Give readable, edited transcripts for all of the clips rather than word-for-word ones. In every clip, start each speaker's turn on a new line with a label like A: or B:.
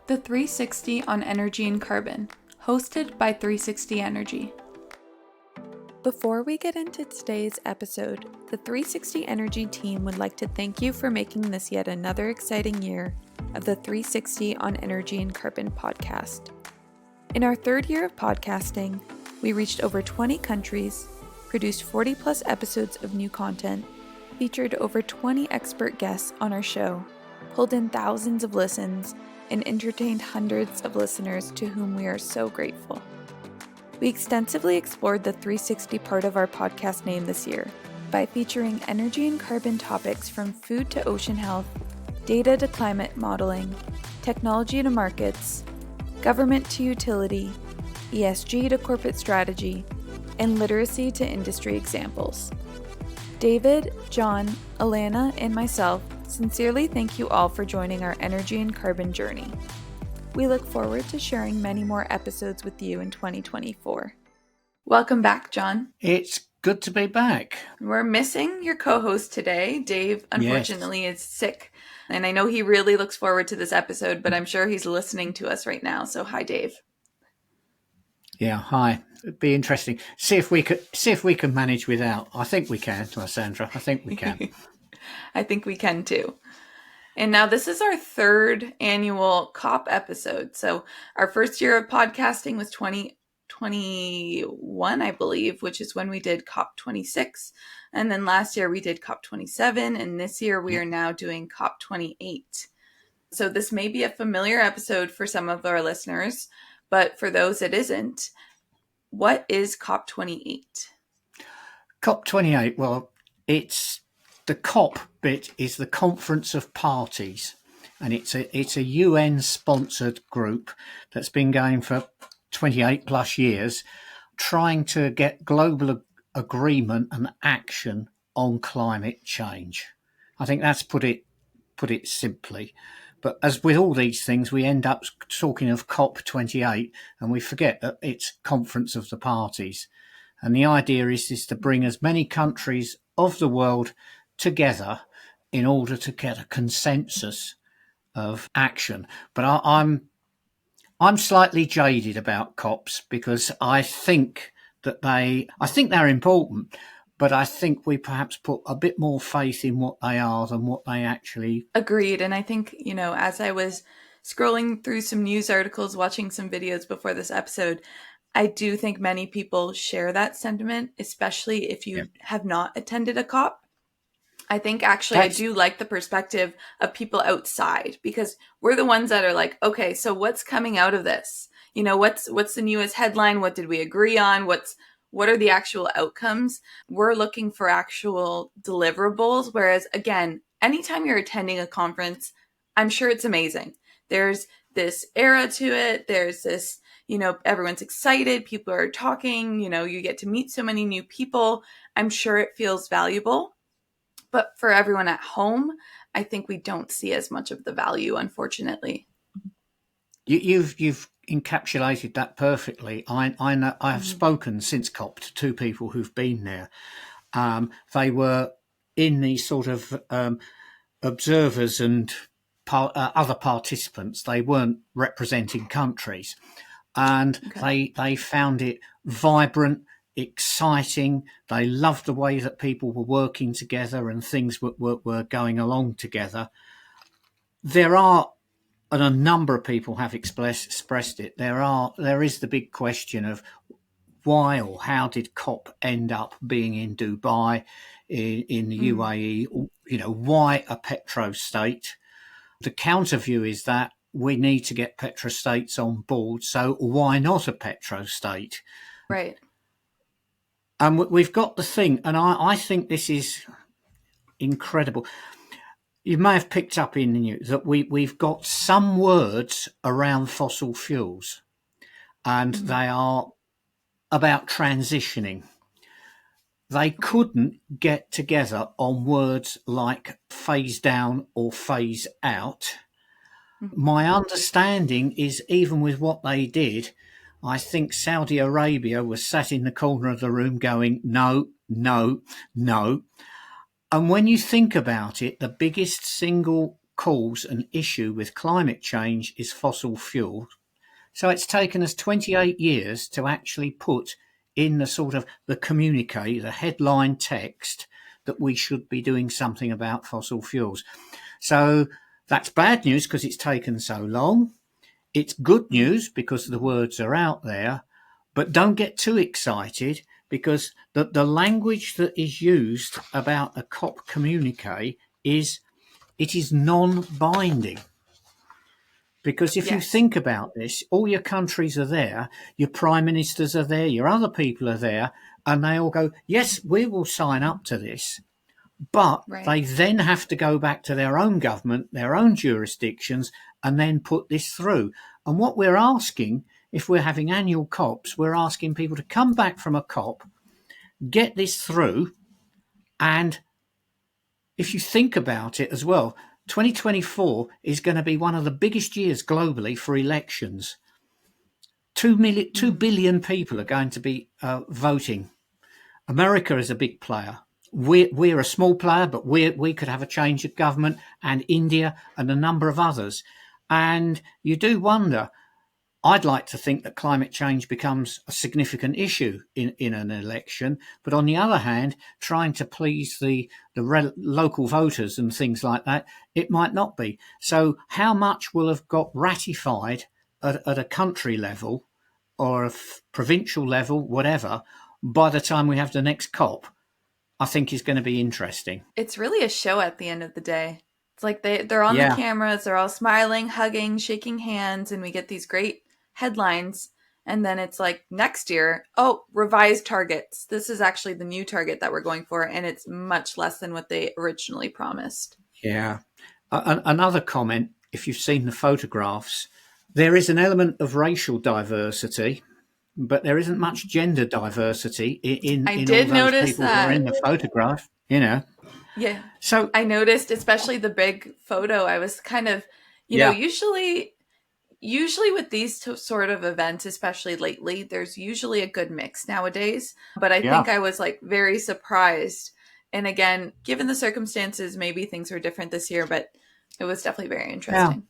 A: The 360 on Energy and Carbon, hosted by 360 Energy. Before we get into today's episode, the 360 Energy team would like to thank you for making this yet another exciting year of the 360 on Energy and Carbon podcast. In our third year of podcasting, we reached over 20 countries, produced 40 plus episodes of new content, featured over 20 expert guests on our show, pulled in thousands of listens, and entertained hundreds of listeners to whom we are so grateful. We extensively explored the 360 part of our podcast name this year by featuring energy and carbon topics from food to ocean health, data to climate modeling, technology to markets, government to utility, ESG to corporate strategy, and literacy to industry examples. David, John, Alana, and myself sincerely thank you all for joining our energy and carbon journey. We look forward to sharing many more episodes with you in 2024. Welcome back, John.
B: It's good to be back.
A: We're missing your co-host today. Dave, unfortunately, is sick. And I know he really looks forward to this episode, but I'm sure he's listening to us right now. So hi, Dave.
B: Yeah, hi. It'd be interesting. See if we can manage without. I think we can, Lysandra. I think we can.
A: I think we can too. And now this is our third annual COP episode. So our first year of podcasting was 2021, I believe, which is when we did COP26. And then last year we did COP27. And this year we are now doing COP28. So this may be a familiar episode for some of our listeners, but for those it isn't, what is COP28?
B: COP28, well, it's the COP bit is the Conference of Parties, and it's a UN-sponsored group that's been going for 28 plus years, trying to get global agreement and action on climate change. I think that's put it simply. But as with all these things, we end up talking of COP28 and we forget that it's Conference of the Parties. And the idea is to bring as many countries of the world together in order to get a consensus of action. But I'm slightly jaded about COPs because I think they're important, but I think we perhaps put a bit more faith in what they are than what they actually...
A: Agreed. And I think, as I was scrolling through some news articles, watching some videos before this episode, I do think many people share that sentiment, especially if you have not attended a COP. I think actually I do like the perspective of people outside because we're the ones that are like, okay, so what's coming out of this? What's the newest headline? What did we agree on? What are the actual outcomes? We're looking for actual deliverables. Whereas again, anytime you're attending a conference, I'm sure it's amazing. There's this era to it. There's this, everyone's excited. People are talking, you get to meet so many new people. I'm sure it feels valuable. But for everyone at home, I think we don't see as much of the value, unfortunately.
B: You've encapsulated that perfectly. I know I have spoken since COP to two people who've been there. They were in the sort of observers and other participants. They weren't representing countries, and they found it vibrant, exciting. They loved the way that people were working together and things were going along together. There are, and a number of people have expressed it, there is the big question of why or how did COP end up being in Dubai, in the UAE? Why a petro-state? The counter view is that we need to get petro-states on board, so why not a petro-state?
A: Right.
B: And we've got the thing, and I think this is incredible. You may have picked up in the news that we've got some words around fossil fuels, and they are about transitioning. They couldn't get together on words like phase down or phase out. My understanding is even with what they did, I think Saudi Arabia was sat in the corner of the room going, no, no, no. And when you think about it, the biggest single cause an issue with climate change is fossil fuel. So it's taken us 28 years to actually put in the sort of the communique, the headline text, that we should be doing something about fossil fuels. So that's bad news because it's taken so long. It's good news because the words are out there, but don't get too excited because the language that is used about a COP communique is non-binding. Because if you think about this, all your countries are there, your prime ministers are there, your other people are there, and they all go, yes, we will sign up to this. But they then have to go back to their own government, their own jurisdictions, and then put this through. And what we're asking, if we're having annual COPs, we're asking people to come back from a COP, get this through, and if you think about it as well, 2024 is going to be one of the biggest years globally for elections. 2 billion people are going to be voting. America is a big player. We're a small player, but we could have a change of government, and India and a number of others. And you do wonder, I'd like to think that climate change becomes a significant issue in an election. But on the other hand, trying to please the local voters and things like that, it might not be. So how much will have got ratified at a country level or a provincial level, whatever, by the time we have the next COP, I think is going to be interesting.
A: It's really a show at the end of the day. It's like they're on the cameras, they're all smiling, hugging, shaking hands, and we get these great headlines. And then it's like next year, revised targets. This is actually the new target that we're going for, and it's much less than what they originally promised.
B: Yeah. Another comment, if you've seen the photographs, there is an element of racial diversity, but there isn't much gender diversity in all those people who are in the photograph, you know.
A: Yeah.
B: So
A: I noticed, especially the big photo, I was kind of, you know, usually with these sort of events, especially lately, there's usually a good mix nowadays. But I think I was like very surprised. And again, given the circumstances, maybe things were different this year, but it was definitely very interesting.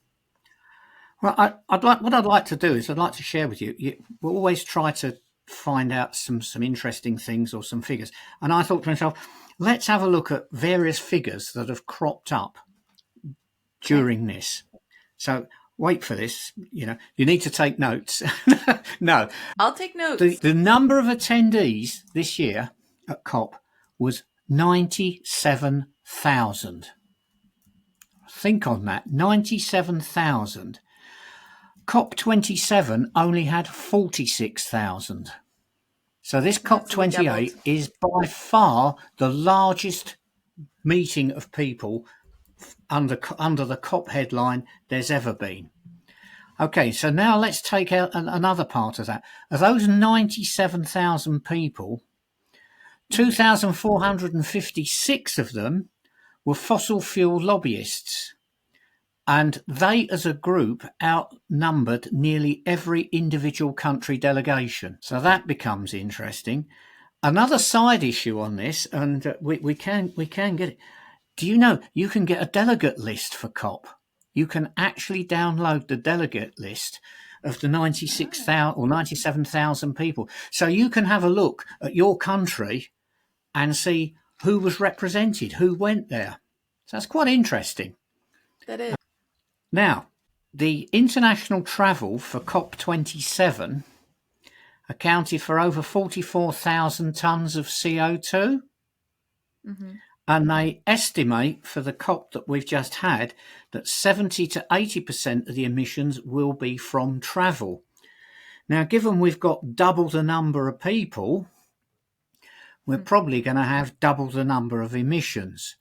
B: Well, what I'd like to do is I'd like to share with you. We'll always try to find out some interesting things or some figures. And I thought to myself, let's have a look at various figures that have cropped up during this. So wait for this. You know, you need to take notes. No,
A: I'll take notes.
B: The number of attendees this year at COP was 97,000. Think on that, 97,000. COP27 only had 46,000. So this COP28 is by far the largest meeting of people under the COP headline there's ever been. Okay, so now let's take out another part of that. Of those 97,000 people, 2,456 of them were fossil fuel lobbyists. And they, as a group, outnumbered nearly every individual country delegation. So that becomes interesting. Another side issue on this, and we can get it. Do you know you can get a delegate list for COP? You can actually download the delegate list of the 96,000 or 97,000 people. So you can have a look at your country and see who was represented, who went there. So that's quite interesting.
A: That is.
B: Now, the international travel for COP27 accounted for over 44,000 tonnes of CO2. Mm-hmm. And they estimate for the COP that we've just had that 70 to 80% of the emissions will be from travel. Now, given we've got double the number of people, we're probably going to have double the number of emissions.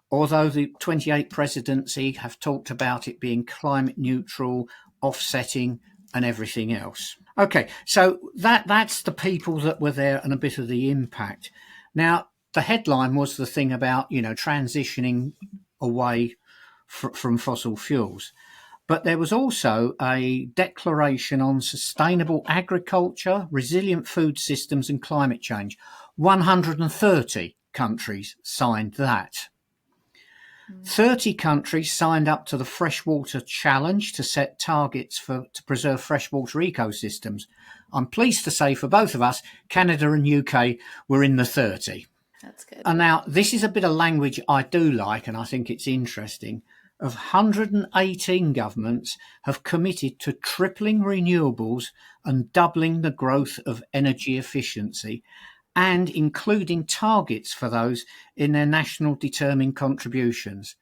B: Although the 28 presidency have talked about it being climate neutral, offsetting and everything else. Okay, so that's the people that were there and a bit of the impact. Now, the headline was the thing about, you know, transitioning away from fossil fuels. But there was also a declaration on sustainable agriculture, resilient food systems and climate change. 130 countries signed that. 30 countries signed up to the Freshwater Challenge to set targets to preserve freshwater ecosystems. I'm pleased to say for both of us, Canada and UK were in the 30.
A: That's good.
B: And now this is a bit of language I do like, and I think it's interesting. Of 118 governments have committed to tripling renewables and doubling the growth of energy efficiency, and including targets for those in their national determined contributions.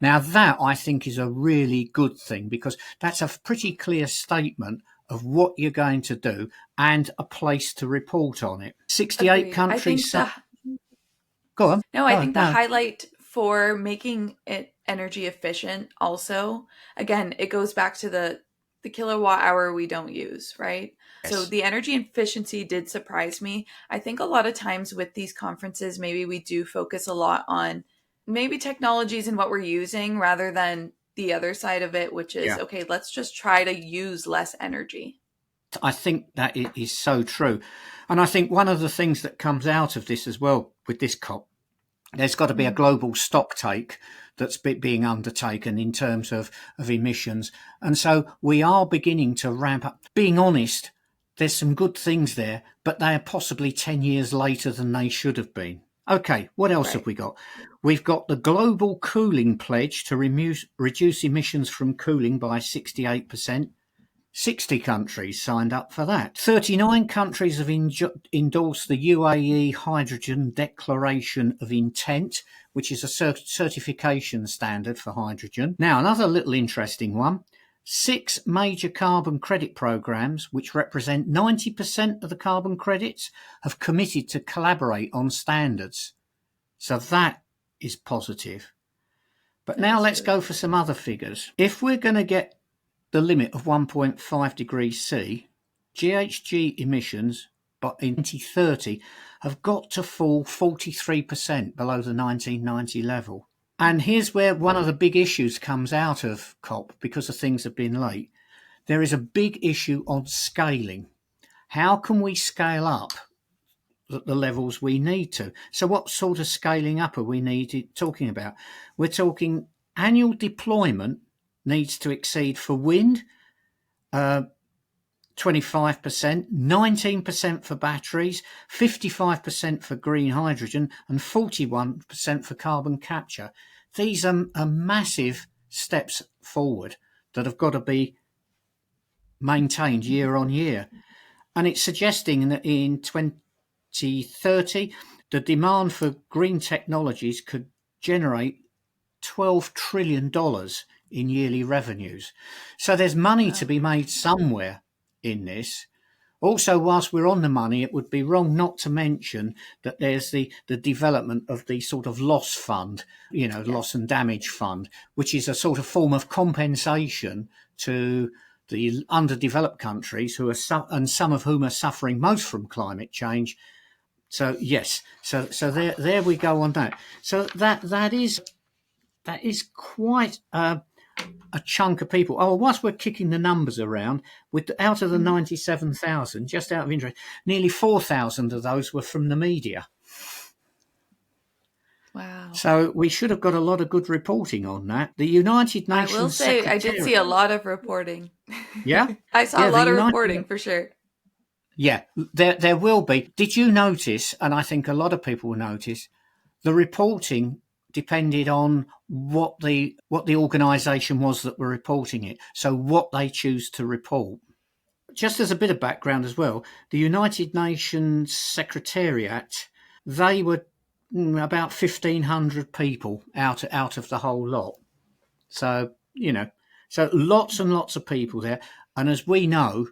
B: Now that I think is a really good thing, because that's a pretty clear statement of what you're going to do and a place to report on it. 68
A: Agreed.
B: countries.
A: Go on. No, I
B: Oh,
A: think the highlight for making it energy efficient also, again, it goes back to the kilowatt hour we don't use, right? Yes. So the energy efficiency did surprise me. I think a lot of times with these conferences, maybe we do focus a lot on maybe technologies and what we're using rather than the other side of it, which is, okay, let's just try to use less energy.
B: I think that it is so true. And I think one of the things that comes out of this as well with this COP, there's got to be a global stock take that's being undertaken in terms of emissions. And so we are beginning to ramp up. Being honest, there's some good things there, but they are possibly 10 years later than they should have been. Okay, what else have we got? We've got the Global Cooling Pledge to reduce emissions from cooling by 68%. 60 countries signed up for that. 39 countries have endorsed the UAE Hydrogen Declaration of Intent, which is a certification standard for hydrogen. Now, another little interesting one. 6 major carbon credit programs, which represent 90% of the carbon credits, have committed to collaborate on standards. So that is positive. But now let's go for some other figures. If we're going to get the limit of 1.5 degrees C, GHG emissions in 2030 have got to fall 43% below the 1990 level. And here's where one of the big issues comes out of COP, because the things have been late. There is a big issue on scaling. How can we scale up at the levels we need to? So what sort of scaling up are we talking about? We're talking annual deployment needs to exceed for wind 25%, 19% for batteries, 55% for green hydrogen, and 41% for carbon capture. These are massive steps forward that have got to be maintained year on year. And it's suggesting that in 2030, the demand for green technologies could generate $12 trillion in yearly revenues. So there's money to be made somewhere in this. Also, whilst we're on the money, it would be wrong not to mention that there's the development of the sort of loss fund, loss and damage fund, which is a sort of form of compensation to the underdeveloped countries and some of whom are suffering most from climate change. So yes, so there we go on that. So that is quite a chunk of people. Oh, whilst we're kicking the numbers around, out of the 97,000, just out of interest, nearly 4,000 of those were from the media.
A: Wow.
B: So we should have got a lot of good reporting on that. The United Nations
A: I will say, I did see a lot of reporting.
B: Yeah?
A: I saw a lot of reporting for sure.
B: Yeah, there will be. Did you notice, and I think a lot of people will notice, the reporting depended on what the organisation was that were reporting it. So what they choose to report. Just as a bit of background as well, the United Nations Secretariat, they were about 1,500 people out of the whole lot. So, so lots and lots of people there. And as we know,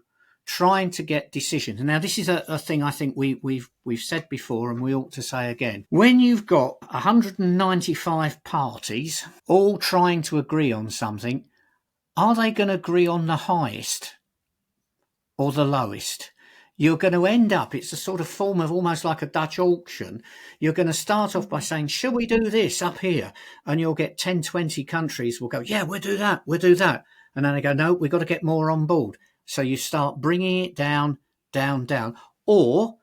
B: trying to get decisions. Now, this is a thing I think we've said before, and we ought to say again. When you've got 195 parties all trying to agree on something, are they going to agree on the highest or the lowest? You're going to end up, it's a sort of form of almost like a Dutch auction. You're going to start off by saying, shall we do this up here? And you'll get 10, 20 countries will go, yeah, we'll do that. And then they go, no, we've got to get more on board. So you start bringing it down, down, down, or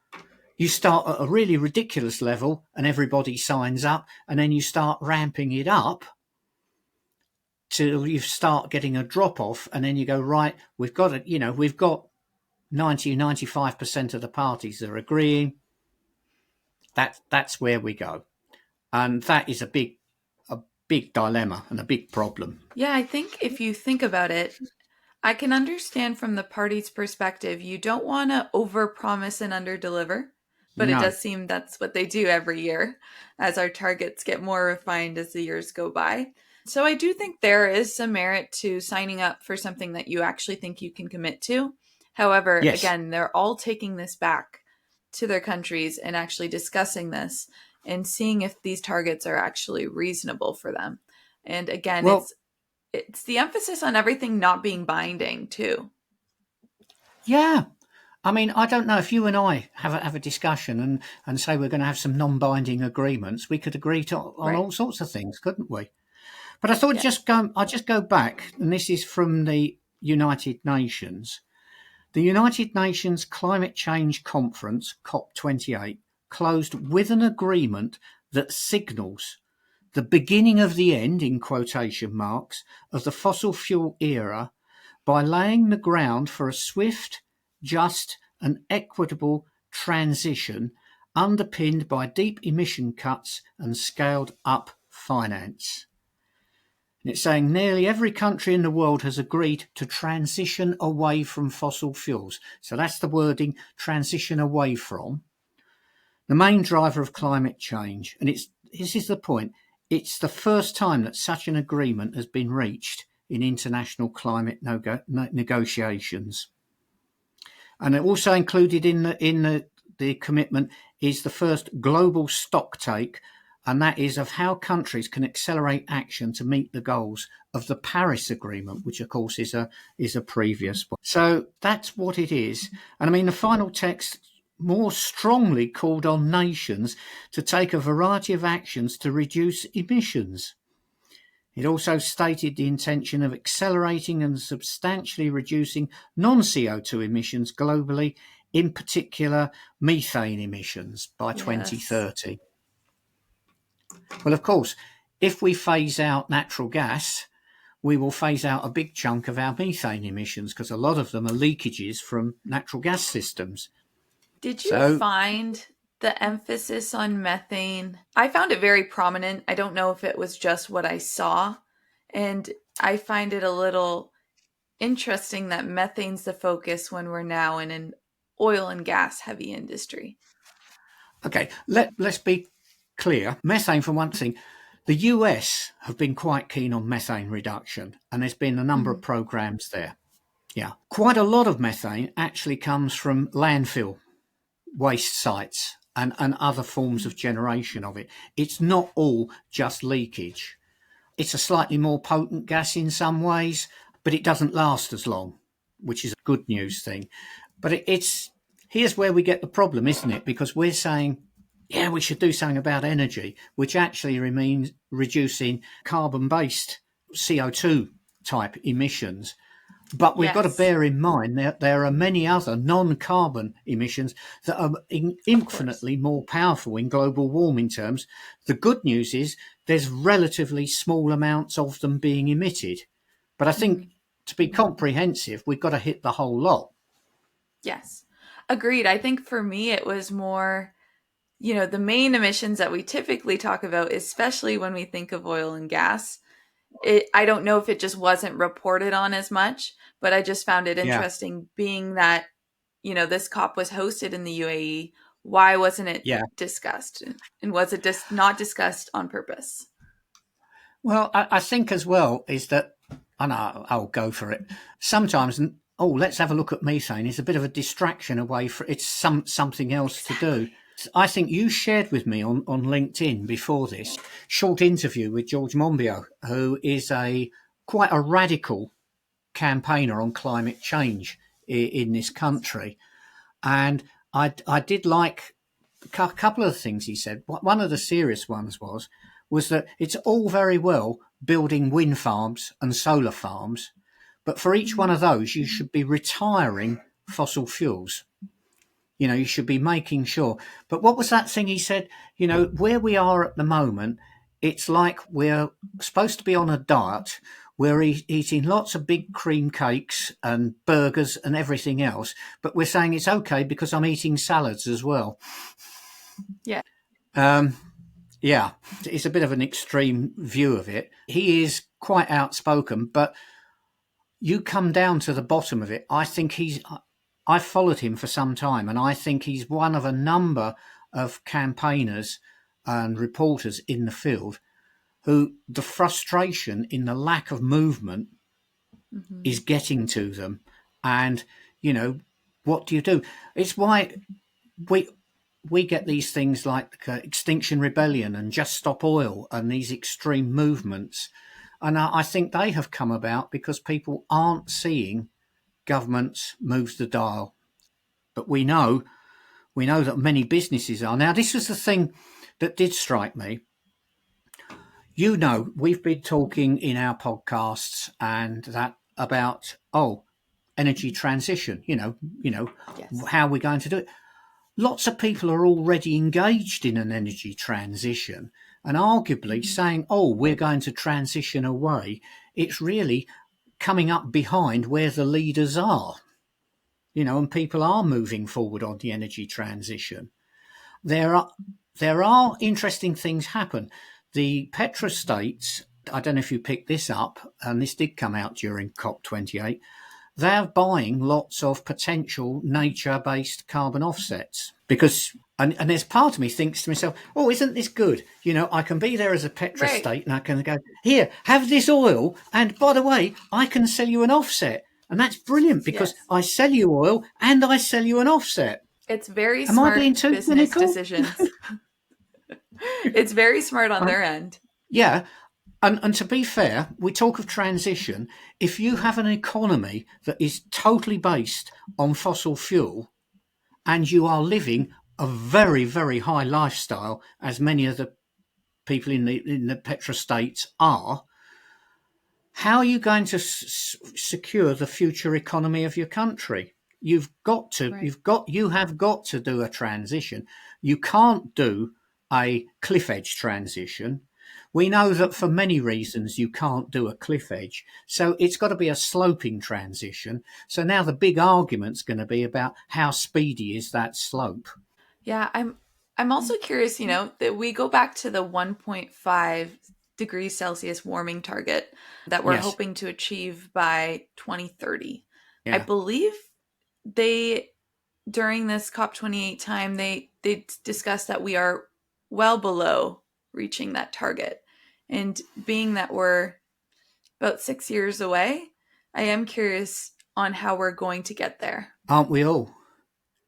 B: you start at a really ridiculous level and everybody signs up, and then you start ramping it up till you start getting a drop off, and then you go, right, we've got it. We've got 95% of the parties that are agreeing. That's where we go, and that is a big dilemma and a big problem.
A: Yeah, I think if you think about it, I can understand from the party's perspective, you don't want to overpromise and underdeliver, but it
B: No.
A: does seem that's what they do every year as our targets get more refined as the years go by. So I do think there is some merit to signing up for something that you actually think you can commit to. However,
B: Yes.
A: again, they're all taking this back to their countries and actually discussing this and seeing if these targets are actually reasonable for them. And again,
B: Well,
A: it's the emphasis on everything not being binding too.
B: yeah. I mean, I don't know if you and I have a discussion and say we're going to have some non-binding agreements. We could agree on
A: Right.
B: all sorts of things, couldn't we? But I thought
A: Yes.
B: I'll just go back, and this is from the United Nations. The United Nations Climate Change Conference, COP28, closed with an agreement that signals the beginning of the end, in quotation marks, of the fossil fuel era by laying the ground for a swift, just, and equitable transition underpinned by deep emission cuts and scaled up finance. And it's saying nearly every country in the world has agreed to transition away from fossil fuels. So that's the wording, transition away from. The main driver of climate change. And this is the point. It's the first time that such an agreement has been reached in international climate negotiations. And also included in the commitment is the first global stocktake, and that is of how countries can accelerate action to meet the goals of the Paris Agreement, which of course is a previous one. So that's what it is. And I mean, the final text more strongly called on nations to take a variety of actions to reduce emissions. It also stated the intention of accelerating and substantially reducing non-CO2 emissions globally, in particular methane emissions by
A: Yes.
B: 2030. Well, of course, if we phase out natural gas, we will phase out a big chunk of our methane emissions because a lot of them are leakages from natural gas systems.
A: Did you
B: So,
A: find the emphasis on methane? I found it very prominent. I don't know if it was just what I saw. And I find it a little interesting that methane's the focus when we're now in an oil and gas heavy industry.
B: okay, let's be clear. Methane, for one thing, the US have been quite keen on methane reduction, and there's been a number of
A: Mhm.
B: programs there. Yeah, quite a lot of methane actually comes from landfill waste sites and other forms of generation of it. It's not all just leakage. It's a slightly more potent gas in some ways, but it doesn't last as long, which is a good news thing. But it's here's where we get the problem, isn't it? Because we're saying, yeah, we should do something about energy, which actually means reducing carbon-based CO2 type emissions. But we've got to
A: Yes,
B: bear in mind there are many other non-carbon emissions that are
A: of course.
B: infinitely more powerful in global warming terms. The good news is there's relatively small amounts of them being emitted. But I think
A: Mhm.
B: to be comprehensive, we've got to hit the whole lot.
A: Yes. Agreed. I think for me, it was more, the main emissions that we typically talk about, especially when we think of oil and gas. I don't know if it just wasn't reported on as much, but I just found it
B: Yeah.
A: interesting being that, this COP was hosted in the UAE. Why wasn't it
B: Yeah.
A: discussed? And was it just not discussed on purpose?
B: Well, I think as well is that, and I'll go for it. Sometimes, let's have a look at methane. It's a bit of a distraction away from it's something else to do.
A: Exactly.
B: I think you shared with me on LinkedIn before this short interview with George Monbiot, who is quite a radical campaigner on climate change in this country. And I did like a couple of things he said. One of the serious ones was that it's all very well building wind farms and solar farms, but for each one
A: Mhm.
B: of those, you should be retiring fossil fuels. You should be making sure. But what was that thing he said? Where we are at the moment, it's like we're supposed to be on a diet. we're eating lots of big cream cakes and burgers and everything else, but we're saying it's okay because I'm eating salads as well.
A: Yeah.
B: Yeah, it's a bit of an extreme view of it. He is quite outspoken, but you come down to the bottom of it. I think I've followed him for some time, and I think he's one of a number of campaigners and reporters in the field who the frustration in the lack of movement is getting to them. And, what do you do? It's why we get these things like Extinction Rebellion and Just Stop Oil and these extreme movements. And I think they have come about because people aren't seeing governments move the dial. But we know that many businesses are. Now, this was the thing that did strike me. We've been talking in our podcasts and that about, energy transition,
A: Yes.
B: how we're going to do it. Lots of people are already engaged in an energy transition and arguably saying, we're going to transition away. It's really coming up behind where the leaders are, and people are moving forward on the energy transition. There are interesting things happen. The petrostates, I don't know if you picked this up, and this did come out during COP28, they're buying lots of potential nature-based carbon offsets because, and there's part of me thinks to myself, isn't this good? I can be there as a petrostate
A: Right.
B: and I can go, here, have this oil. And by the way, I can sell you an offset. And that's brilliant because I sell you oil and I sell you an offset.
A: It's very
B: Am
A: smart
B: I being too
A: business
B: cynical?
A: decisions. It's very smart on their end.
B: Yeah. And to be fair, we talk of transition. If you have an economy that is totally based on fossil fuel and you are living a very, very high lifestyle, as many of the people in the petrostates are, how are you going to secure the future economy of your country? You have got to do a transition. You can't do a cliff edge transition. We know that for many reasons you can't do a cliff edge. So it's got to be a sloping transition. So now the big argument's going to be about how speedy is that slope.
A: Yeah, I'm also curious, that we go back to the 1.5 degrees Celsius warming target that we're hoping to achieve by 2030.
B: Yeah.
A: I believe during this COP28 time, they discussed that we are well below reaching that target. And being that we're about 6 years away, I am curious on how we're going to get there.
B: Aren't we all?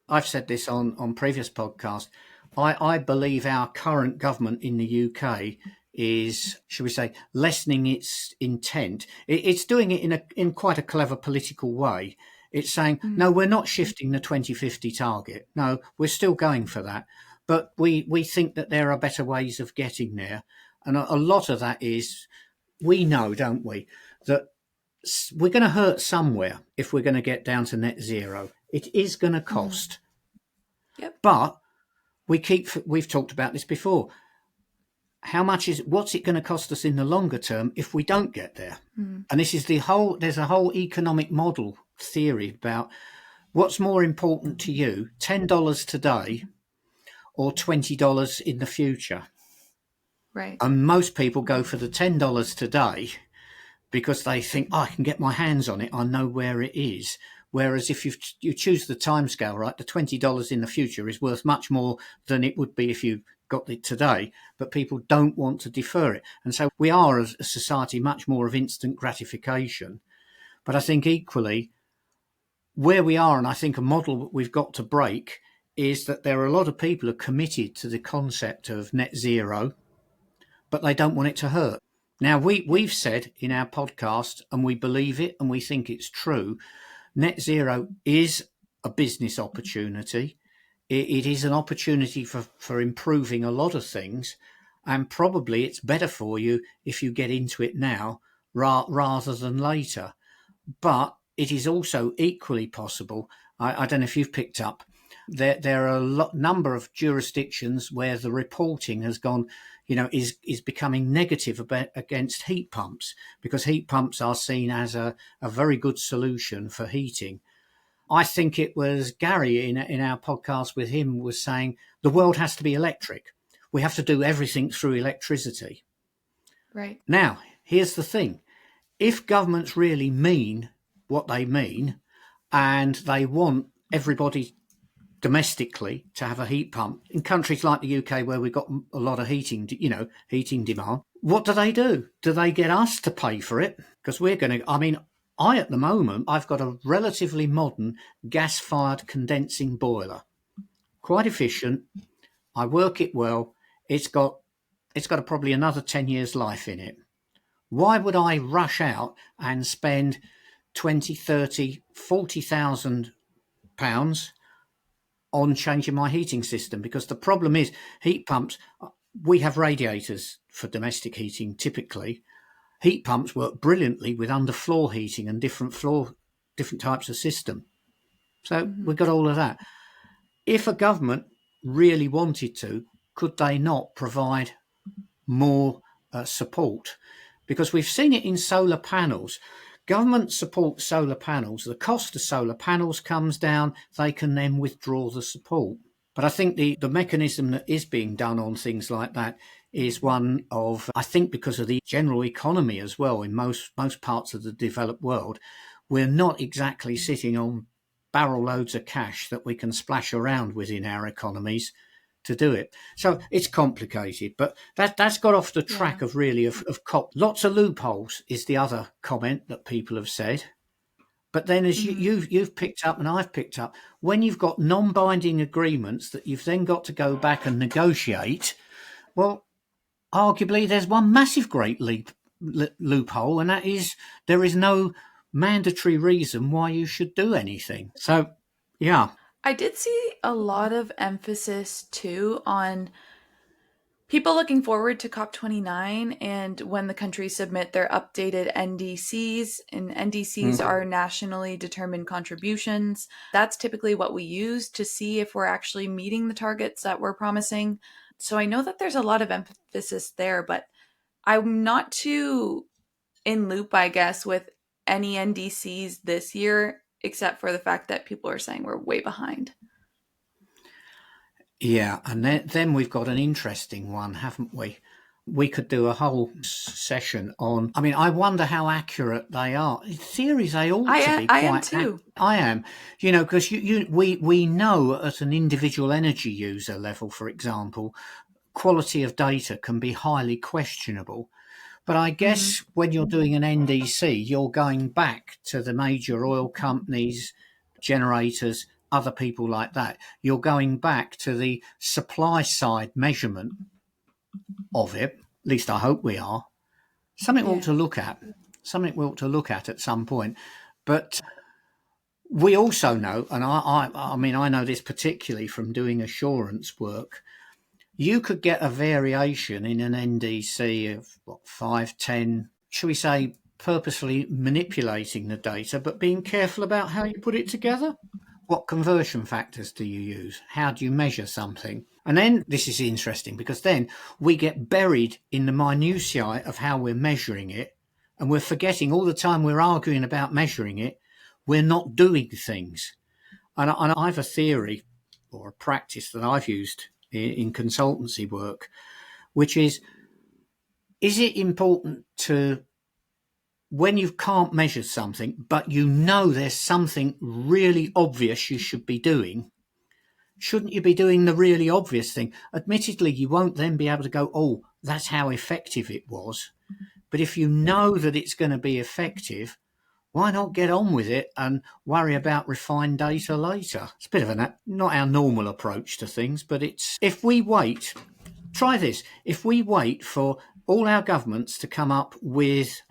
B: I've said this on previous podcasts. I believe our current government in the UK is, should we say, lessening its intent. It's doing it in quite a clever political way. It's saying, no, we're not shifting the 2050 target. No, we're still going for that. But we think that there are better ways of getting there. And a lot of that is, we know, don't we, that we're going to hurt somewhere if we're going to get down to net zero. It is going to cost.
A: Yep.
B: But we've talked about this before. What's it going to cost us in the longer term if we don't get there? And this is there's a whole economic model theory about what's more important to you, $10 today or $20 in the future.
A: Right.
B: And most people go for the $10 today because they think, I can get my hands on it. I know where it is. Whereas if you choose the timescale, right, the $20 in the future is worth much more than it would be if you got it today. But people don't want to defer it. And so we are, as a society, much more of instant gratification. But I think equally, where we are, and I think a model that we've got to break, is that there are a lot of people who are committed to the concept of net zero, but they don't want it to hurt. Now, we've said in our podcast, and we believe it and we think it's true, net zero is a business opportunity. It is an opportunity for improving a lot of things. And probably it's better for you if you get into it now rather than later. But it is also equally possible. I don't know if you've picked up, there are a number of jurisdictions where the reporting has gone, is becoming negative against heat pumps, because heat pumps are seen as a very good solution for heating. I think it was Gary in our podcast with him was saying the world has to be electric. We have to do everything through electricity.
A: Right.
B: Now, here's the thing. If governments really mean what they mean, and they want everybody domestically to have a heat pump in countries like the UK where we've got a lot of heating demand, what do? Do they get us to pay for it? Because we're going to, at the moment, I've got a relatively modern gas-fired condensing boiler. Quite efficient. I work it well. It's got probably another 10 years life in it. Why would I rush out and spend 20, 30, 40,000 pounds on changing my heating system? Because the problem is heat pumps, we have radiators for domestic heating typically. Heat pumps work brilliantly with underfloor heating and different types of system. So we've got all of that. If a government really wanted to, could they not provide more support? Because we've seen it in solar panels. Government supports solar panels. The cost of solar panels comes down. They can then withdraw the support. But I think the mechanism that is being done on things like that is one of, I think because of the general economy as well, in most parts of the developed world, we're not exactly sitting on barrel loads of cash that we can splash around within our economies to do it. So it's complicated, but that's got off the track of COP. Lots of loopholes is the other comment that people have said. But then as you've picked up and I've picked up, when you've got non-binding agreements that you've then got to go back and negotiate, well, arguably there's one massive great loophole, and that is there is no mandatory reason why you should do anything. So, yeah.
A: I did see a lot of emphasis too on people looking forward to COP29 and when the countries submit their updated NDCs, and NDCs are nationally determined contributions. That's typically what we use to see if we're actually meeting the targets that we're promising. So I know that there's a lot of emphasis there, but I'm not too in loop, I guess, with any NDCs this year, except for the fact that people are saying we're way behind.
B: Yeah, and then we've got an interesting one, haven't we? We could do a whole session on, I wonder how accurate they are. In theory, they ought to be quite
A: I am too.
B: I am, because we know at an individual energy user level, for example, quality of data can be highly questionable. But I guess when you're doing an NDC, you're going back to the major oil companies, generators, other people like that. You're going back to the supply side measurement of it. At least I hope we are. Something we ought to look at. Something we ought to look at some point. But we also know, and I know this particularly from doing assurance work, you could get a variation in an NDC of 5, 10, should we say, purposefully manipulating the data, but being careful about how you put it together. What conversion factors do you use? How do you measure something? And then this is interesting because then we get buried in the minutiae of how we're measuring it, and we're forgetting all the time we're arguing about measuring it, we're not doing things. And I have a theory or a practice that I've used in consultancy work, which is it important to, when you can't measure something, but there's something really obvious you should be doing, shouldn't you be doing the really obvious thing? Admittedly, you won't then be able to go, oh, that's how effective it was. But if you know that it's going to be effective, why not get on with it and worry about refined data later? It's a bit of not our normal approach to things, but if we wait, try this. If we wait for all our governments to come up with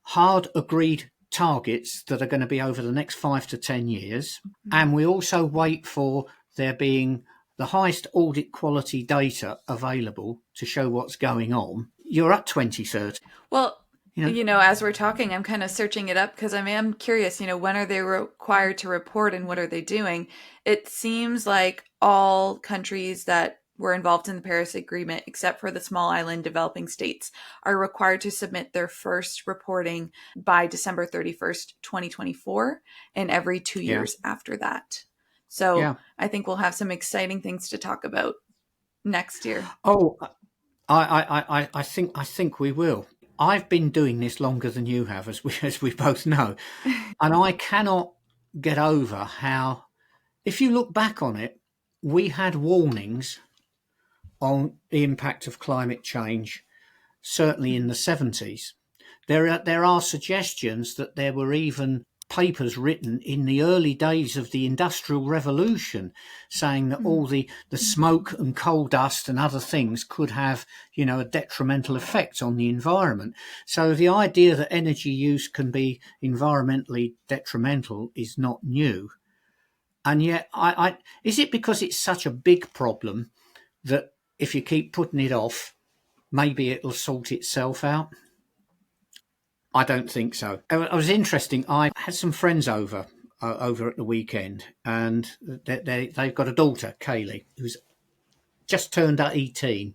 B: hard agreed targets that are going to be over the next 5 to 10 years, and we also wait for there being the highest audit quality data available to show what's going on, you're at 2030.
A: Well, as we're talking, I'm kind of searching it up because I'm curious, when are they required to report and what are they doing? It seems like all countries that were involved in the Paris Agreement, except for the small island developing states, are required to submit their first reporting by December 31st, 2024, and every 2
B: Yeah.
A: years after that. So
B: Yeah.
A: I think we'll have some exciting things to talk about next year.
B: Oh, I think we will. I've been doing this longer than you have, as we both know, and I cannot get over how, if you look back on it, we had warnings on the impact of climate change, certainly in the 70s. There are suggestions that there were even papers written in the early days of the Industrial Revolution saying that all the smoke and coal dust and other things could have, a detrimental effect on the environment. So the idea that energy use can be environmentally detrimental is not new. And yet, is it because it's such a big problem that if you keep putting it off, maybe it'll sort itself out? I don't think so. It was interesting. I had some friends over at the weekend, and they've got a daughter, Kaylee, who's just turned 18.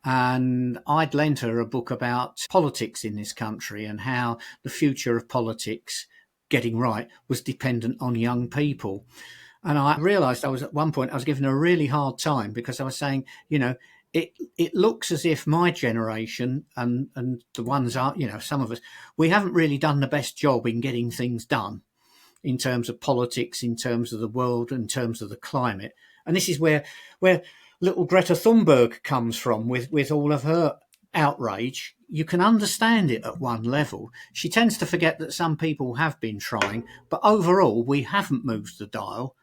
B: And I'd lent her a book about politics in this country and how the future of politics getting right was dependent on young people. And I realised at one point I was giving her a really hard time because I was saying, it looks as if my generation and the ones are, some of us, we haven't really done the best job in getting things done in terms of politics, in terms of the world, in terms of the climate. And this is where little Greta Thunberg comes from with all of her outrage. You can understand it at one level. She tends to forget that some people have been trying, but overall we haven't moved the dial.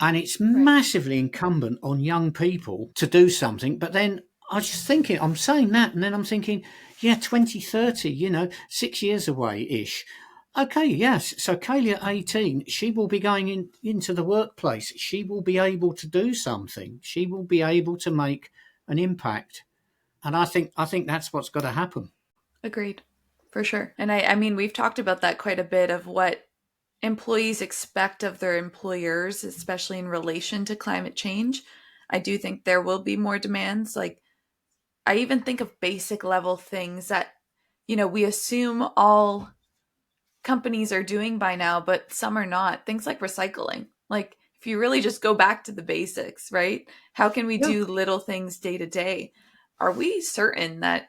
B: And it's massively incumbent on young people to do something. But then I was just thinking, I'm saying that, and then I'm thinking, 2030, 6 years away-ish. Okay, yes. So Kaylee at 18, she will be going into the workplace. She will be able to do something. She will be able to make an impact. And I think that's what's got to happen.
A: Agreed, for sure. And I mean, we've talked about that quite a bit of what employees expect of their employers, especially in relation to climate change. I do think there will be more demands. Like, I even think of basic level things that, we assume all companies are doing by now, but some are not. Things like recycling. Like, if you really just go back to the basics, right? How can we
B: Yeah.
A: do little things day to day? Are we certain that,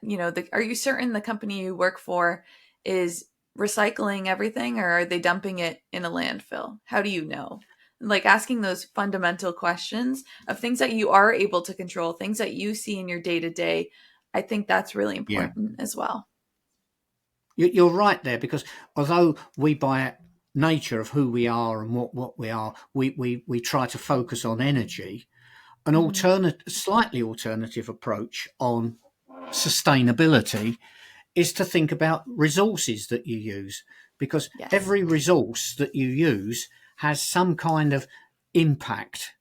A: are you certain the company you work for is recycling everything, or are they dumping it in a landfill? How do you know? Like, asking those fundamental questions of things that you are able to control, things that you see in your day to day. I think that's really
B: Yeah.
A: important as well.
B: You're right there, because although we, by nature of who we are and what we are, we try to focus on energy, an slightly alternative approach on sustainability is to think about resources that you use, because
A: Yes.
B: every resource that you use has some kind of impact.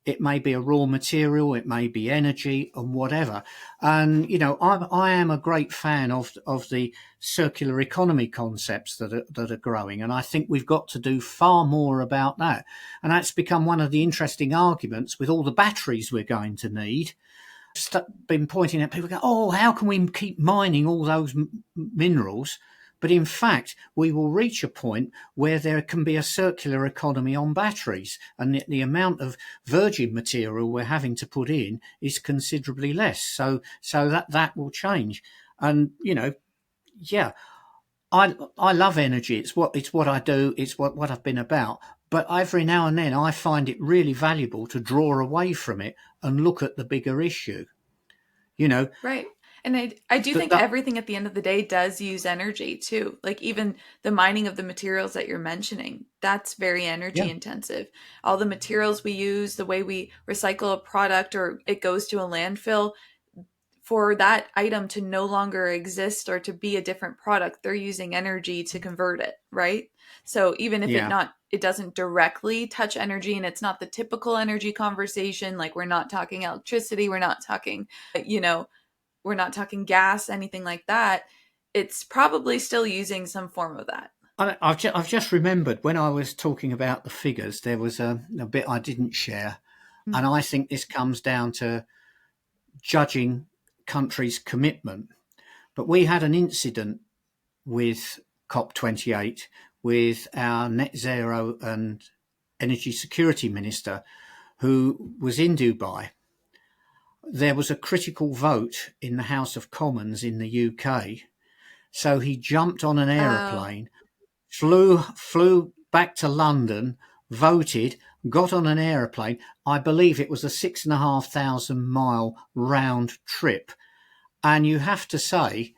B: It may be a raw material, it may be energy and whatever. And, I am a great fan of the circular economy concepts that are growing. And I think we've got to do far more about that. And that's become one of the interesting arguments with all the batteries we're going to need. Been pointing at people go, oh, how can we keep mining all those minerals? But in fact, we will reach a point where there can be a circular economy on batteries, and the amount of virgin material we're having to put in is considerably less. So that will change. And, I love energy. It's what I do. It's what I've been about. But every now and then I find it really valuable to draw away from it and look at the bigger issue.
A: Right. And I do think everything at the end of the day does use energy too. Like, even the mining of the materials that you're mentioning, that's very energy intensive. All the materials we use, the way we recycle a product or it goes to a landfill, for that item to no longer exist or to be a different product, they're using energy to convert it, right? So even if it doesn't directly touch energy, and it's not the typical energy conversation, like, we're not talking electricity, we're not talking, we're not talking gas, anything like that, it's probably still using some form of that.
B: I've just remembered when I was talking about the figures, there was a bit I didn't share. And I think this comes down to judging countries' commitment. But we had an incident with COP28 with our net zero and energy security minister who was in Dubai. There was a critical vote in the House of Commons in the UK. So he jumped on an aeroplane, flew back to London, voted, got on an aeroplane. I believe it was a 6,500 mile round trip. And you have to say,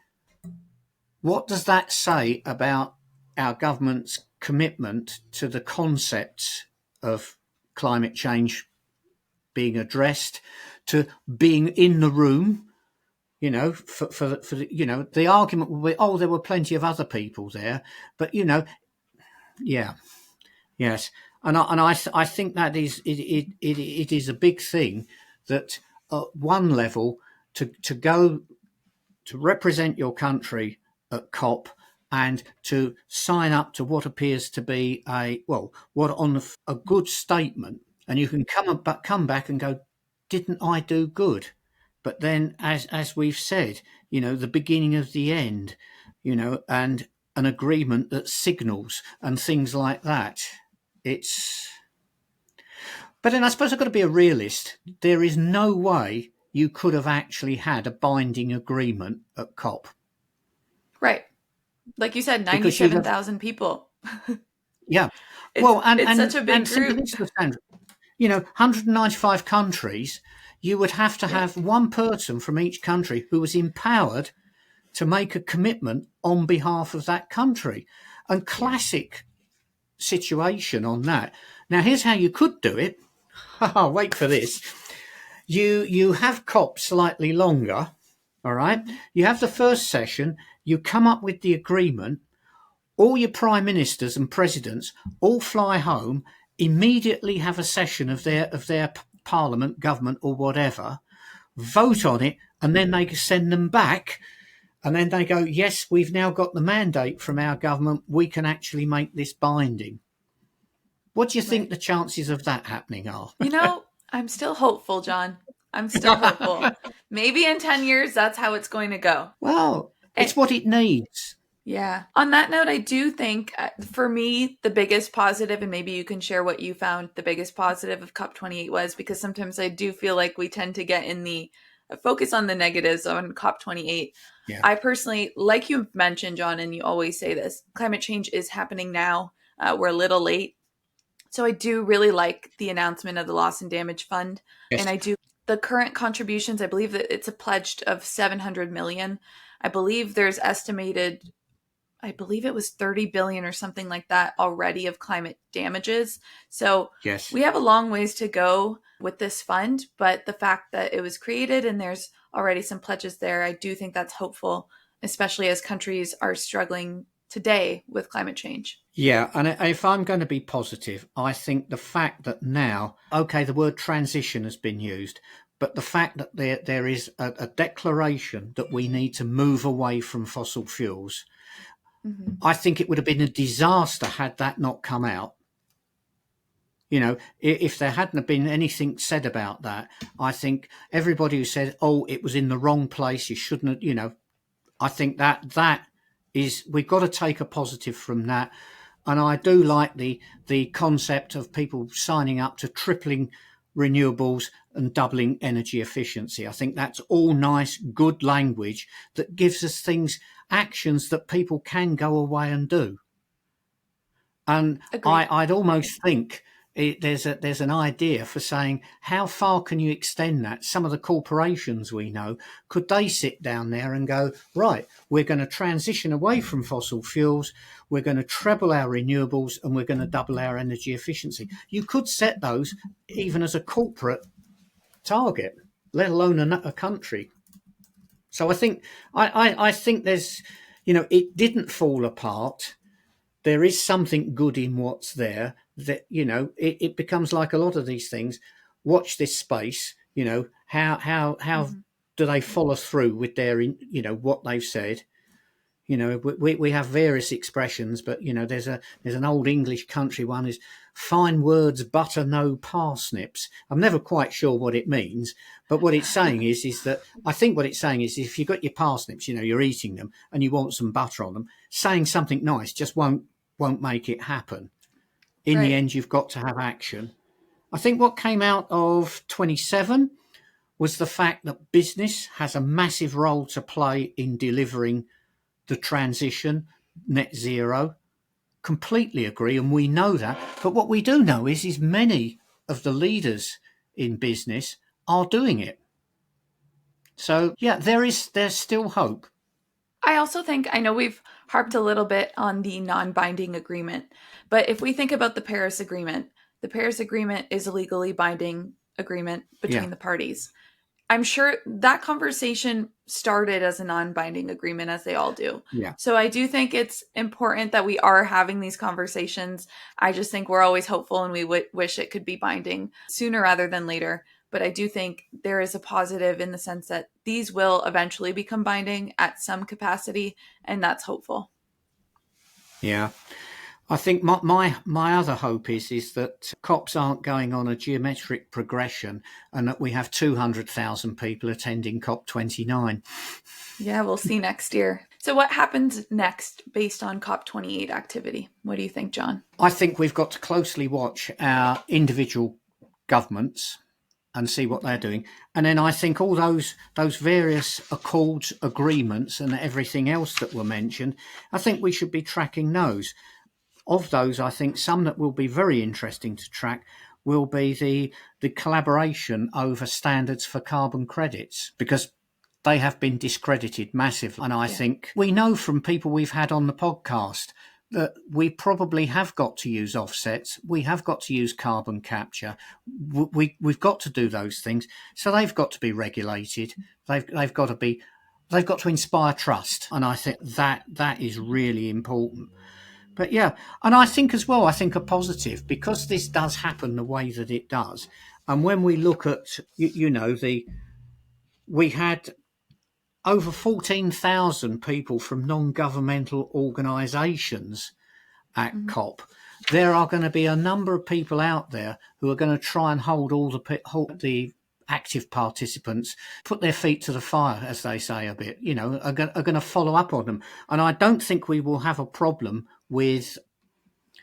B: what does that say about our government's commitment to the concepts of climate change being addressed, to being in the room? You know, for the argument will be, oh, there were plenty of other people there, but yes, and I think that it is a big thing that at one level to go to represent your country at COP and to sign up to what appears to be a good statement, and you can come back and go, didn't I do good? But then, as we've said, the beginning of the end, and an agreement that signals and things like that. But then I suppose I've got to be a realist. There is no way you could have actually had a binding agreement at COP.
A: Right. Like you said, 97,000 people.
B: Yeah.
A: It's such a big group.
B: 195 countries, you would have to have one person from each country who was empowered to make a commitment on behalf of that country. And classic situation on that. Now, here's how you could do it. Wait for this. You have COP slightly longer, all right? You have the first session, you come up with the agreement, all your prime ministers and presidents all fly home, immediately have a session of their parliament, government or whatever, vote on it, and then they send them back, and then they go, yes, we've now got the mandate from our government, we can actually make this binding. What do you think the chances of that happening are?
A: I'm still hopeful, John. I'm still hopeful. Maybe in 10 years, that's how it's going to go.
B: Well, it's what it needs.
A: Yeah. On that note, I do think, for me, the biggest positive, and maybe you can share what you found the biggest positive of COP28 was, because sometimes I do feel like we tend to get in the focus on the negatives on COP28. Yeah. I personally, like you mentioned, John, and you always say this, climate change is happening now. We're a little late. So I do really like the announcement of the Loss and Damage Fund. Yes. And the current contributions, I believe that it's a pledge of 700 million. I believe there's estimated, I believe it was 30 billion or something like that already of climate damages. So yes, we have a long ways to go with this fund, but the fact that it was created and there's already some pledges there, I do think that's hopeful, especially as countries are struggling today with climate change.
B: Yeah, and if I'm going to be positive, I think the fact that now, okay, the word transition has been used, but the fact that there is a declaration that we need to move away from fossil fuels, I think it would have been a disaster had that not come out. If there hadn't been anything said about that, I think everybody who said, oh, it was in the wrong place, you shouldn't have, I think that is, we've got to take a positive from that. And I do like the concept of people signing up to tripling renewables and doubling energy efficiency. I think that's all nice, good language that gives us actions that people can go away and do. And I'd almost think there's an idea for saying, how far can you extend that? Some of the corporations we know, could they sit down there and go, right, we're going to transition away from fossil fuels, we're going to treble our renewables, and we're going to double our energy efficiency. You could set those even as a corporate target, let alone a country. So I think I think there's, it didn't fall apart. There is something good in what's there. That it becomes like a lot of these things. Watch this space. How do they follow through with their what they've said? You know, we have various expressions, but you know, there's an old English country one is fine words, butter no parsnips. I'm never quite sure what it means, but what it's saying is that I think what it's saying is if you've got your parsnips, you know, you're eating them and you want some butter on them, saying something nice just won't make it happen. In the
A: Right.
B: end, you've got to have action. I think what came out of 27 was the fact that business has a massive role to play in delivering the transition, net zero. Completely agree, and we know that. But what we do know is many of the leaders in business are doing it. So yeah, there's still hope.
A: I also think, I know we've harped a little bit on the non-binding agreement, but if we think about the Paris Agreement is a legally binding agreement
B: Yeah,
A: between the parties. I'm sure that conversation started as a non-binding agreement, as they all do.
B: yeah.
A: So I do think it's important that we are having these conversations. I just think we're always hopeful and we wish it could be binding sooner rather than later. But I do think there is a positive in the sense that these will eventually become binding at some capacity, and that's hopeful.
B: Yeah. I think my other hope is that COPs aren't going on a geometric progression and that we have 200,000 people attending COP29.
A: Yeah, we'll see next year. So what happens next based on COP28 activity? What do you think, John?
B: I think we've got to closely watch our individual governments and see what they're doing. And then I think all those various accords, agreements and everything else that were mentioned, I think we should be tracking those. Of those, I think some that will be very interesting to track will be the collaboration over standards for carbon credits, because they have been discredited massively. And I think we know from people we've had on the podcast that we probably have got to use offsets. We have got to use carbon capture. We've got to do those things. So they've got to be regulated. They've got to inspire trust. And I think that is really important. But yeah, and I think as well, I think a positive, because this does happen the way that it does. And when we look at, we had over 14,000 people from non-governmental organisations at COP. There are going to be a number of people out there who are going to try and hold the active participants, put their feet to the fire, as they say a bit, are going to follow up on them. And I don't think we will have a problem with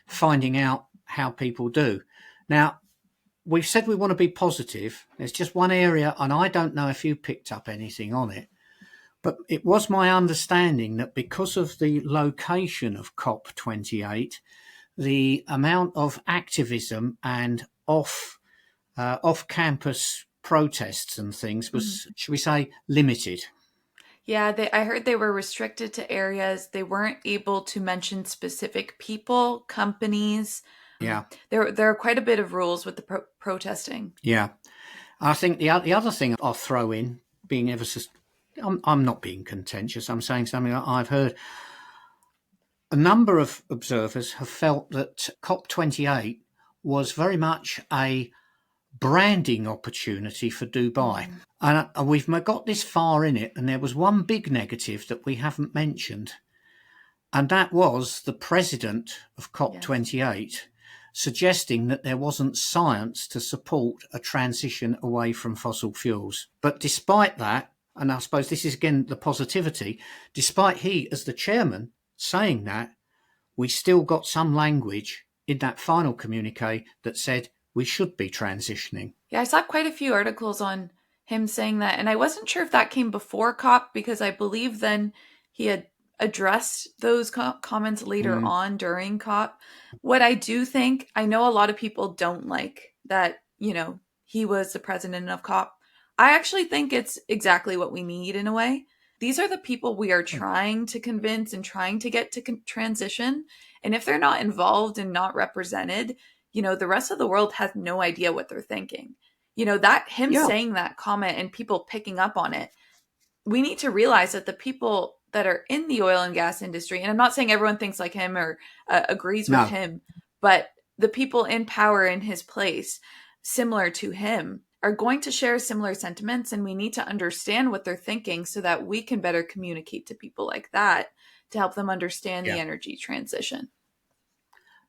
B: finding out how people do. Now, we've said we want to be positive. There's just one area, and I don't know if you picked up anything on it, but it was my understanding that because of the location of COP28, the amount of activism and off-campus protests and things was, should we say, limited.
A: Yeah, I heard they were restricted to areas. They weren't able to mention specific people, companies.
B: Yeah.
A: There are quite a bit of rules with the protesting.
B: Yeah. I think the other thing I'll throw in, being ever so, I'm not being contentious. I'm saying something that I've heard. A number of observers have felt that COP28 was very much a branding opportunity for Dubai. And we've got this far in it, and there was one big negative that we haven't mentioned, and that was the president of COP28 suggesting that there wasn't science to support a transition away from fossil fuels. But despite that, and I suppose this is again the positivity, despite he, as the chairman, saying that, we still got some language in that final communique that said we should be transitioning.
A: Yeah, I saw quite a few articles on him saying that, and I wasn't sure if that came before COP, because I believe then he had addressed those comments later on during COP. What I do think, I know a lot of people don't like that, he was the president of COP. I actually think it's exactly what we need in a way. These are the people we are trying to convince and trying to get to transition. And if they're not involved and not represented, the rest of the world has no idea what they're thinking. That him saying that comment and people picking up on it, we need to realize that the people that are in the oil and gas industry, and I'm not saying everyone thinks like him or agrees with him, but the people in power in his place, similar to him, are going to share similar sentiments, and we need to understand what they're thinking so that we can better communicate to people like that to help them understand the
B: Yeah.
A: energy transition.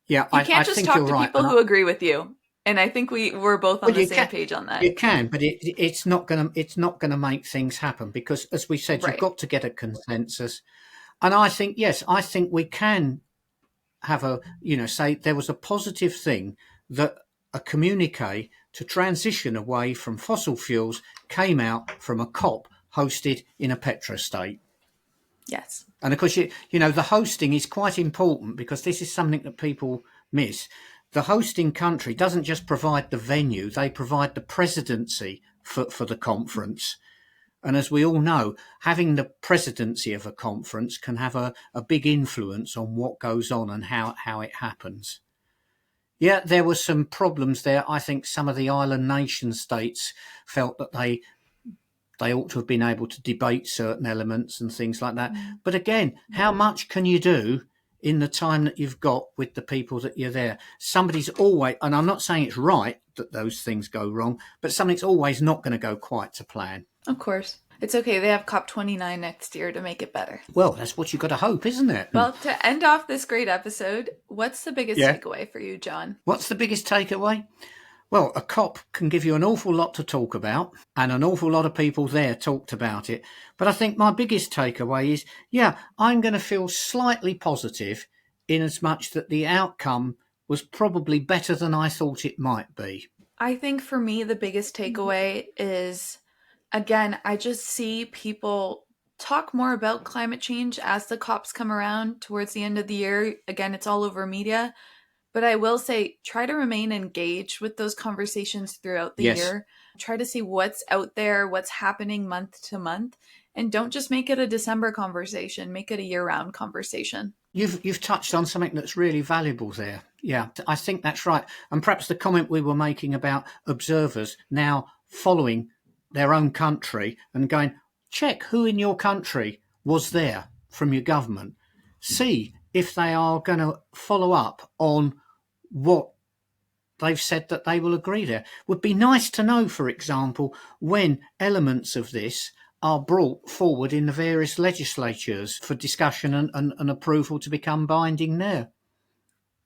B: Yeah,
A: You can't just
B: think
A: talk
B: you're
A: to
B: right.
A: people who agree with you. And I think we're both on
B: Well,
A: the same page on that.
B: you can, but it's not gonna make things happen because, as we said, you've
A: Right.
B: got to get a consensus. And I think, yes, I think we can have say there was a positive thing that a communique to transition away from fossil fuels came out from a COP hosted in a petrostate.
A: Yes.
B: And of course, the hosting is quite important because this is something that people miss. The hosting country doesn't just provide the venue, they provide the presidency for the conference. And as we all know, having the presidency of a conference can have a big influence on what goes on and how it happens. Yeah, there were some problems there. I think some of the island nation states felt that they ought to have been able to debate certain elements and things like that. But again, how much can you do in the time that you've got with the people that you're there? Somebody's always, and I'm not saying it's right that those things go wrong, but something's always not going to go quite to plan.
A: Of course. It's okay. They have COP29 next year to make it better.
B: Well, that's what you've got to hope, isn't it?
A: Well, to end off this great episode, what's the biggest takeaway for you, John?
B: What's the biggest takeaway? Well, a COP can give you an awful lot to talk about, and an awful lot of people there talked about it. But I think my biggest takeaway is, I'm going to feel slightly positive in as much that the outcome was probably better than I thought it might be.
A: I think for me, the biggest takeaway is, again, I just see people talk more about climate change as the COPs come around towards the end of the year. Again, it's all over media. But I will say, try to remain engaged with those conversations throughout the year. Try to see what's out there, what's happening month to month. And don't just make it a December conversation. Make it a year-round conversation.
B: You've touched on something that's really valuable there. Yeah, I think that's right. And perhaps the comment we were making about observers now following their own country and going, check who in your country was there from your government. See if they are going to follow up on what they've said that they will agree there. Would be nice to know, for example, when elements of this are brought forward in the various legislatures for discussion and approval to become binding there.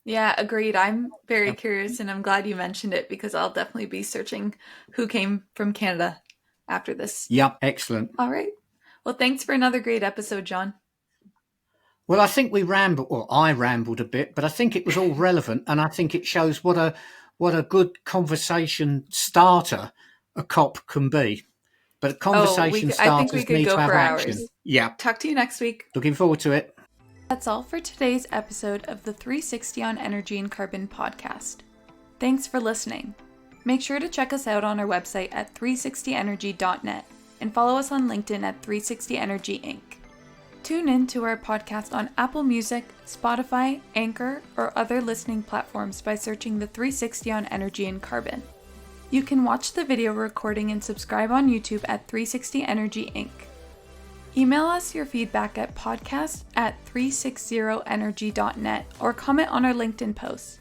A: Yeah, agreed. I'm very curious, and I'm glad you mentioned it because I'll definitely be searching who came from Canada after this.
B: Yep, excellent.
A: All right. Well, thanks for another great episode, John.
B: Well, I think I rambled a bit, but I think it was all relevant, and I think it shows what a good conversation starter a COP can be. But conversation starters need to have action.
A: Hours.
B: Yeah.
A: Talk to you next week.
B: Looking forward to it.
A: That's all for today's episode of the 360 on Energy and Carbon podcast. Thanks for listening. Make sure to check us out on our website at 360energy.net and follow us on LinkedIn at 360energy Inc. Tune in to our podcast on Apple Music, Spotify, Anchor, or other listening platforms by searching the 360 on Energy and Carbon. You can watch the video recording and subscribe on YouTube at 360 Energy Inc. Email us your feedback at podcast@360energy.net or comment on our LinkedIn posts.